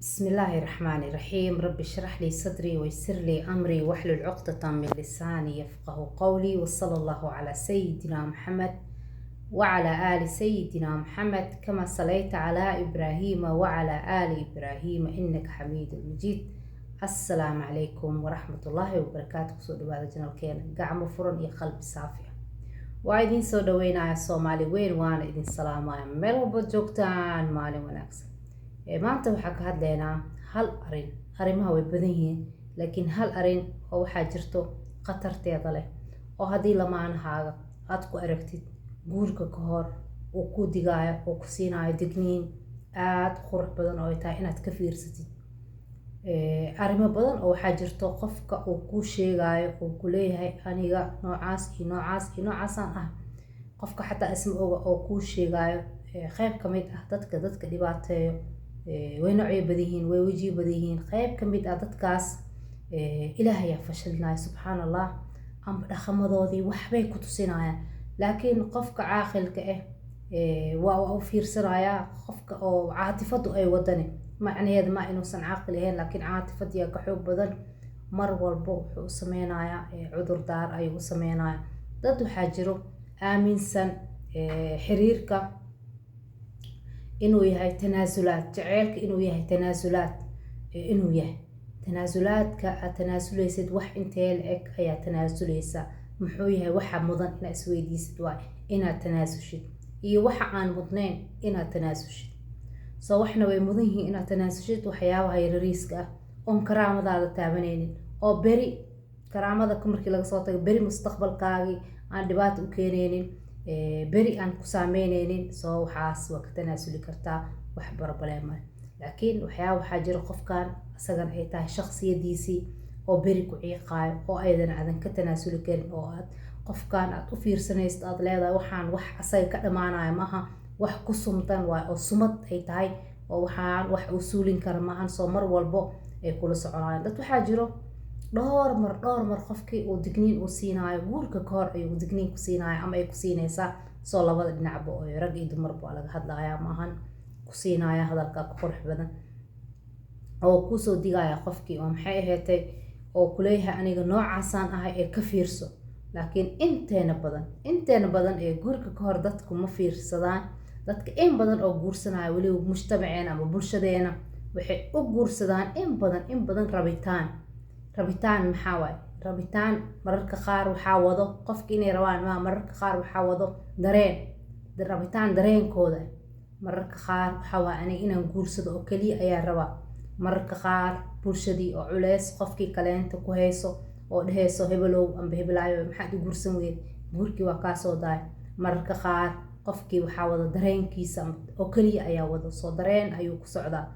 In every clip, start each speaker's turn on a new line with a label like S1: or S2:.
S1: بسم الله الرحمن الرحيم. رب اشرح لي صدري ويسر لي أمري واحلل عقدة من لساني يفقه قولي، وصلى الله على سيدنا محمد وعلى آل سيدنا محمد كما صليت على إبراهيم وعلى آل إبراهيم إنك حميد مجيد. السلام عليكم ورحمة الله وبركاته. سو دhowaada janalkeena gacmo furan iyo qalbi saafi ah. waa idin soo dhaweynaya Soomaali weyn, waana idin salaamaya meel walba joogtaan. maalin wanaagsan. maanta waxaa ka hadlaynaa hal arin. arrimaha way badan yihiin, laakiin hal arin oo waxaa jirto khatarteeda leh, oo haddii lamaanahaaga aad ku aragtid guurka ka hor uu ku digaayo oo ku siinayo digniin aad qurux badan oo ay tahay inaad ka fiirsatid. arrimo badan oo waxaa jirto qofka uu ku sheegayo oo ku leeyahay aniga noocaas iyo noocaas iyo noocaasaan ah. qofka xataa isma oga oo ku sheegayo qayb ka mid ah dadka dhibaateeyo. way noocyo badan yihiin, way wajiyo badan yihiin. qayb ka mid ah dadkaas ilaahay ayaa fashilinayo subxaan allah, amba dhaqamadoodii waxbay ku tusinayaan. laakiin qofka caaqilka waa u fiirsanayaa. qofka oo caatifadu ay wadani macnaheed ma inuusan caaqil ahayn, laakiin caatifadii ka xoog badan mar walbo wuxuu sameynayaa cudurdaar ayuu sameynayaa. dad waxaa jiro aaminsan xiriirka inuu yahay tanaasulaad, jaceylka inuu yahay tanaasulaad, inuu yahay tanaasulaadka aad tanaasuleysid wax intee la-eg ayaa tanaasuleysa. muxuu yahay waxa mudan inaad isweydiisid waa inaad tanaasushid, iyo waxa aan mudnayn inaad tanaasushid. soo waxna way mudan yihiin inaad tanaasushid waxyaabaha yarariiska ah oon karaamadaada taabanaynin, oo beri karaamada markii laga soo tago beri mustaqbalkaagii aan dhibaato u keenaynin, beri aan ku saameynaynin. soo waxaas waa ka tanaasuli kartaa, wax barbaleema. laakiin waxaa jira qofkan isagan ay tahay shakhsiyadiisii oo beri ku ciiqaayo, oo aadan ka tanaasuli karin, oo aad qofkan aad u fiirsanaysid aad leedahay waxaan wax asaga ka dhamaanayo maaha, wax ku sumtan waay oo sumad ay tahay, oo waxaan wax uu suulin kara maahan. soo mar walbo ay kula soconayaan. dad waxaa jiro dhowr mar qofkii uu digniin uu siinaayo guurka ka hor ayuu digniin ku siinaayo ama ay ku siinaysaa. soo labada dhinacba oo rag iyo dumarba waa laga hadlayaa maahan, ku siinaya hadalka ku qurux badan oo kusoo digaya qofkii oo maxay ahaatay oo kuleeyahay aniga noocaasaan ahay ee ka fiirso. laakiin inteena badan ee guurka ka hor dadku ma fiirsadaan. dadka in badan oo guursanaya weliba mujtamaceena ama bulshadeena waxay u guursadaan in badan rabitaan. maxaa waaye rabitaan? mararka qaar waxaa wado qofki inay rabaan ma, mararka qaar waxaa wado rabitaan dareenkooda. mararka qaar waxaa waaye aniga inaan guursado oo keliya ayaa rabaa. mararka qaar bulshadii oo culeys qofkii kaleenta ku hayso oo dhehayso hebelow amba hebelaayo maxaad u guursan weyd, guurkii waa kaa soo daay. mararka qaar qofkii waxaa wado dareenkiisa oo keliya ayaa wado, soo dareen ayuu ku socdaa.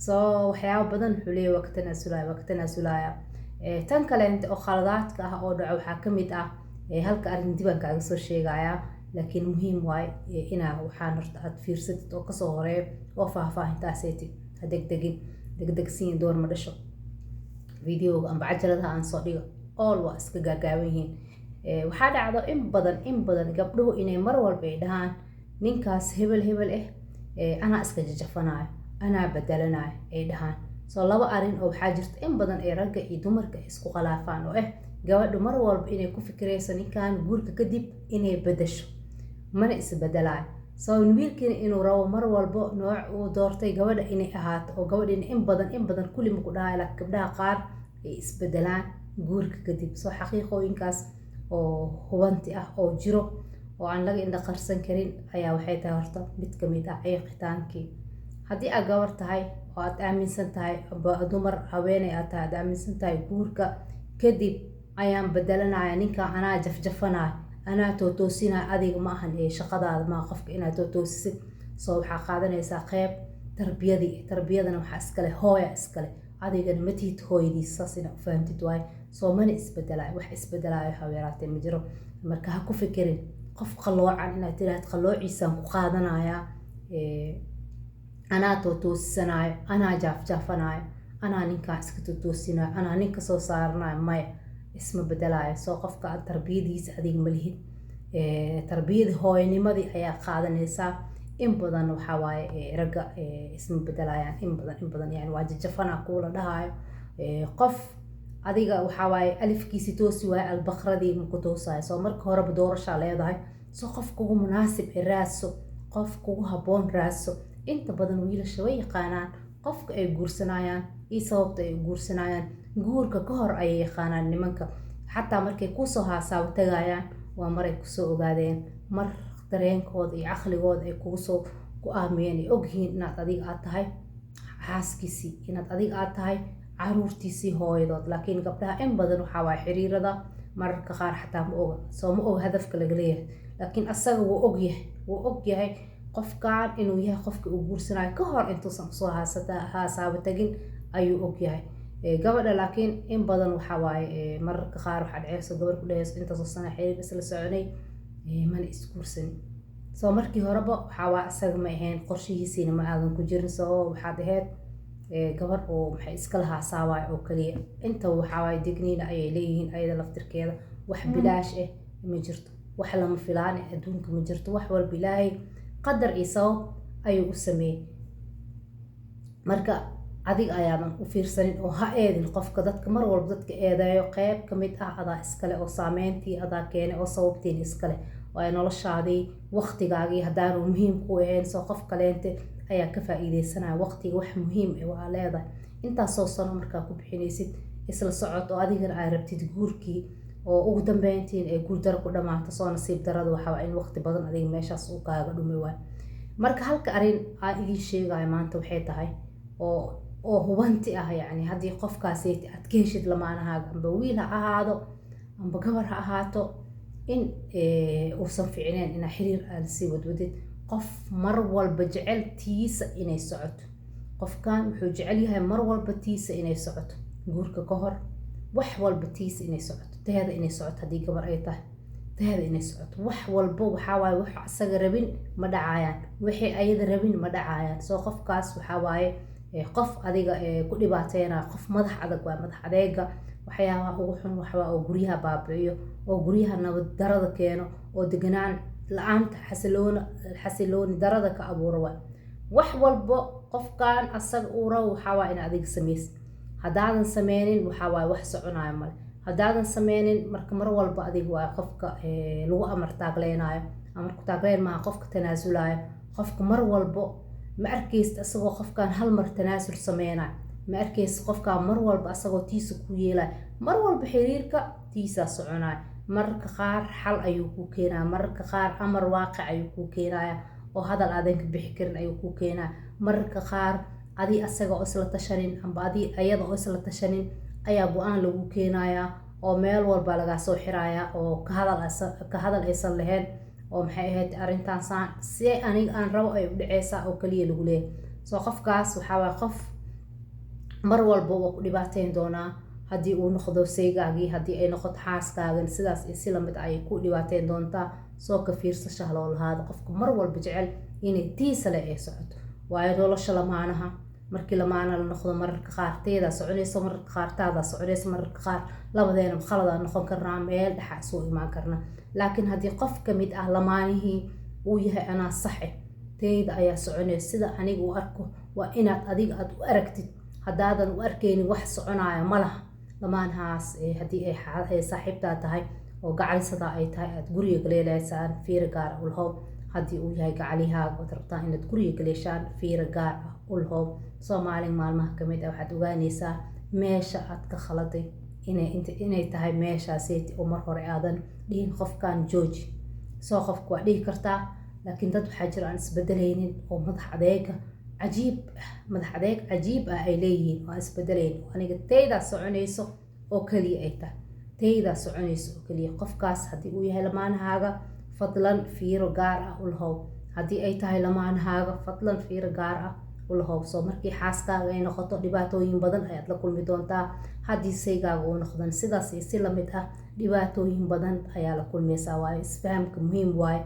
S1: soo waxyaaba badan wuxuu leeyahay waa ka tanaasulaya. tan kaleenta oo khaladaadka ah oo dhaco waxaa ka mid ah halka arrin dibaan kaaga soo sheegayaa, laakiin muhiim waaye inaa waxaan horta aad fiirsatid oo kasoo horeeyo oo faahfaahintaasaytid. ha degdegsiin door ma dhasho. videoga amba cajaladaha aan soo dhigo all waa iska gaagaaban yihiin. waxaa dhacdo in badan gabdhuhu inay mar walba ay dhahaan ninkaas hebel anaa iska jajafanayo, anaa bedelanayo ay dhahaan. soo laba arrin oo waxaa jirta in badan ee ragga iyo dumarka isku khalaafaan, oo gabadhu mar walba inay ku fikirayso ninkan guurka kadib inay bedesho, mana isbedelayo. soo wiilkiina inuu rabo mar walbo nooc uu doortay gabadha inay ahaato, oo gabadhiina in badan kulli ma ku dhahayo, laakiin gabdhaha qaar ay isbedelaan guurka kadib. soo xaqiiqooyinkaas oo hubanti ah oo jiro oo aan laga indha qarsan karin ayaa waxay tahay horta mid ka mid ah ciiqitaankii. haddii aad gabar tahay oo aad aaminsan tahay dumar haweeney aad tahay, aad aaminsan tahay guurka kadib ayaan bedelanaya ninka, anaa jafjafanayo, anaa toosinayo, adiga ma ahan shaqadaada maa qofka inaad toosisid. soo waxaa qaadanaysaa qeyb tarbiyadana waxaa iskale hooya iskale, adigana ma tihid hooyadiis. saas ina u fahamtid waaye. soo mana isbedelayo, wax isbedelayo haweeraatee ma jiro. marka ha ku fikirin qof qaloocan inaad tiraahd qaloociisaan ku qaadanayaa, anaa toosisanayo, anaa jaafjaafanayo, anaa ninkaa iska toosinayo, anaa ninka soo saaranayo. maya, isma bedelayo. soo qofka aad tarbiyadiisa adiga ma lihid. tarbiyada hooyanimadii ayaa qaadanaysaa in badan waxaa waaye ragga isma bedelayaan in badan yani waa jajafana kuula dhahayo qof adiga waxaa waaye alifkiisi toosi waaye albaqradii maku toosayo soo marka horeba doorashaa leedahay soo qof kugu munaasib raadso qof kugu habboon raadso inta badan wiilasha way yaqaanaan qofka ay guursanayaan iyo sababta ay guursanayaan guurka ka hor ayay yaqaanaan nimanka xataa markay kusoo haasaabo tagayaan waa maray kusoo ogaadeen mar dareenkooda iyo caqligooda ay kugu soo go-aamiyeen ay ogyihiin inaad adiga aad tahay xaaskiisii inaad adiga aad tahay caruurtiisii hooyadood laakiin gabdhaha in badan waxaa waay xiriirada mararka qaar xataa ma oga soo ma oga hadafka laga leeyahay laakiin asaga wuu ogyahay qofkan inuu yahay qofka uu guursanayo ka hor intuusan usoo haasaabo tagin ayuu ogyahay gabadha laakiin in badan waxaa waaye mararka qaar waxaa dhaceyso gabar ku dhaheyso intaasoo sana xiriir isla soconay mana isguursanin soo markii horeba waxaa waa isaga ma ahayn qorshihiisiina ma aadan ku jirin soo waxaad ahayd gabar oo maxay iskala haasaawaay oo kaliya inta waxaa waaye digniina ayay leeyihiin ayada laftirkeeda wax bilaash ah ma jirto wax lama filaan adduunka ma jirto wax walba ilaahay qadar iyo sabab ayuu u sameeyey marka adiga ayaadan u fiirsanin oo ha eedin qofka dadka mar walba dadka eedeeyo qeyb ka mid ah adaa iskale oo saameyntii adaa keenay oo sababtiin iskale waayo noloshaadii waqtigaagii haddaanu muhiim ku ahayn soo qof kaleente ayaa ka faa'iideysanaya waqtiga wax muhiim waa leedahay intaasoo sano markaa ku bixinaysid isla socod oo adigana aad rabtid guurkii oo ugu dambeyntiin ay guurdaro ku dhamaato soo nasiib darada waxaa in waqti badan adiga meeshaas uu kaaga dhumi waay marka halka arrin aan idiin sheegayo maanta waxay tahay oo hubanti ah yani haddii qofkaasi aad ka heshid lamaanahaaga amba wiil ha ahaado amba gabar ha ahaato in uusan ficneen inaa xiriir aad sii wadwadid qof mar walba jecel tiisa inay socoto qofkan wuxuu jecel yahay mar walba tiisa inay socoto guurka ka hor wax walba tiisa inay socoto teeda inay socoto haddii gabar ay tahay teeda inay socoto wax walba waxaa waaye wax asaga rabin ma dhacayaan wixii ayada rabin ma dhacayaan soo qofkaas waxaa waaye qof adiga ku dhibaateynaya qof madax adag waa madax adeega waxyaabaha ugu xun waxbaa oo guryaha baabi'iyo oo guryaha nabad darada keeno oo deganaan la-aanta xasilooni darada ka abuura waa wax walba qofkan asaga uu rabo waxaa waa in adiga samaysid haddaadan sameynin waxaa waaye wax soconayo male haddaadan sameynin marka mar walba adiga waa qofka lagu amar taagleynayo amarku taagleyn maaha qofka tanaasulayo qofka mar walbo ma arkaysid asagoo qofkan hal mar tanaasul sameynayo ma arkaysid qofkan mar walba asagoo tiisa ku yeelayo mar walba xiriirka tiisaa soconayo mararka qaar xal ayuu ku keenaya mararka qaar amar waaqic ayuu ku keenaya oo hadal aadan ka bixi karin ayuu ku keenaya mararka qaar adii asaga oo isla tashanin amba adii ayada oo isla tashanin ayaa go-aan lagu keenaya oo meel walba lagaa soo xiraya oo ka hadal aysan lahayn oo maxay ahayd arrintan saan si aniga aan rabo ay u dhaceysaa oo kaliya lagu leeyahay soo qofkaas waxaa waaye qof mar walba waa ku dhibaateyn doonaa haddii uu noqdo saygaagii haddii ay noqoto xaaskaagan sidaas iyo si lamid ayay ku dhibaateyn doontaa soo ka fiirsasha loo lahaado qofka mar walba jecel inay tiisa le ay socoto waayo nolosha lamaanaha markii lamaana la noqdo mararka qaar teedaa soconaysa mararka qaar taadaa soconaysa mararka qaar labadeena khaladaa noqon karnaa meel dhexa isuu imaan karnaa laakiin haddii qof ka mid ah lamaanihii uu yahay anaa saxe teyda ayaa soconaysa sida aniga u arko waa inaad adiga aad u aragtid haddaadan u arkeynin wax soconaayo ma laha lamaanahaas haddii ay saaxiibtaa tahay oo gacalisadaa ay tahay aad guriga galeelaysaan fiiro gaar ah ulhow haddii uu yahay gacalihaaga ood rabtaa inaad guriga galeeshaan fiiro gaar ah ulhow soomaalin maalmaha kamid ah waxaad ogaanaysaa meesha aad ka khaladay inay tahay meeshaaseti oo mar hore aadan dhihin qofkan jooji soo qofka waa dhihi kartaa laakiin dad waxaa jira aan isbedelaynin oo madax adeeg cajiib ah ay leeyihiin oo aan isbedelaynin aniga teydaa soconayso oo kaliya ay tahay teydaa soconayso oo kaliya qofkaas haddii uu yahay lamaanahaaga fadlan fiiro gaar ah ulhow haddii ay tahay lamaanahaaga fadlan fiiro gaar ah ulhow soo markii xaaskaaga ay noqoto dhibaatooyin badan ayaad la kulmi doontaa haddii saygaaga uu noqdan sidaas iyo si lamid ah dhibaatooyin badan ayaa la kulmaysaa waayo isfahamka muhiim waaye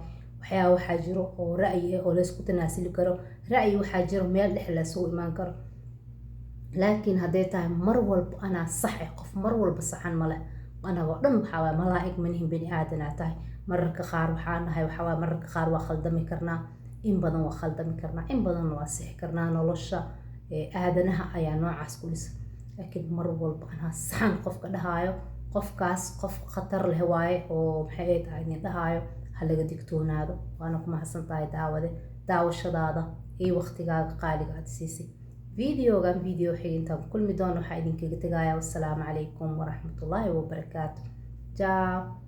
S1: waxaa jiro oo ra'yi oo laysku tanaasuli karo ra'yi waxaa jiro meel dhex laysugu imaan karo laakiin hadday tahay mar walba anaa saxe qof mar walba saxan male anagoo dhan waxaa waaye malaa'ig manihin bini aadanaa tahay mararka qaar waxaa nahay waxaa waaye mararka qaar waa khaldami karnaa in badan waa khaldami karnaa, in badan waa sixi karnaa. Nolosha aadanaha ayaa noocaas ku dhisan. laakiin mar walba anaa saxan qofka dhahaayo qofkaas qof khatar leh waaye oo maxay tahay nin dhahaayo ha laga digtoonaado. waana ku mahadsan tahay daawashadaada iyo waqtigaaga qaaliga aad siisay. videogan video xigintaan kulmi doono waxaa idinkaga tegayaa. wassalaamu calaykum waraxmatullaahi wabarakaatu. ciao.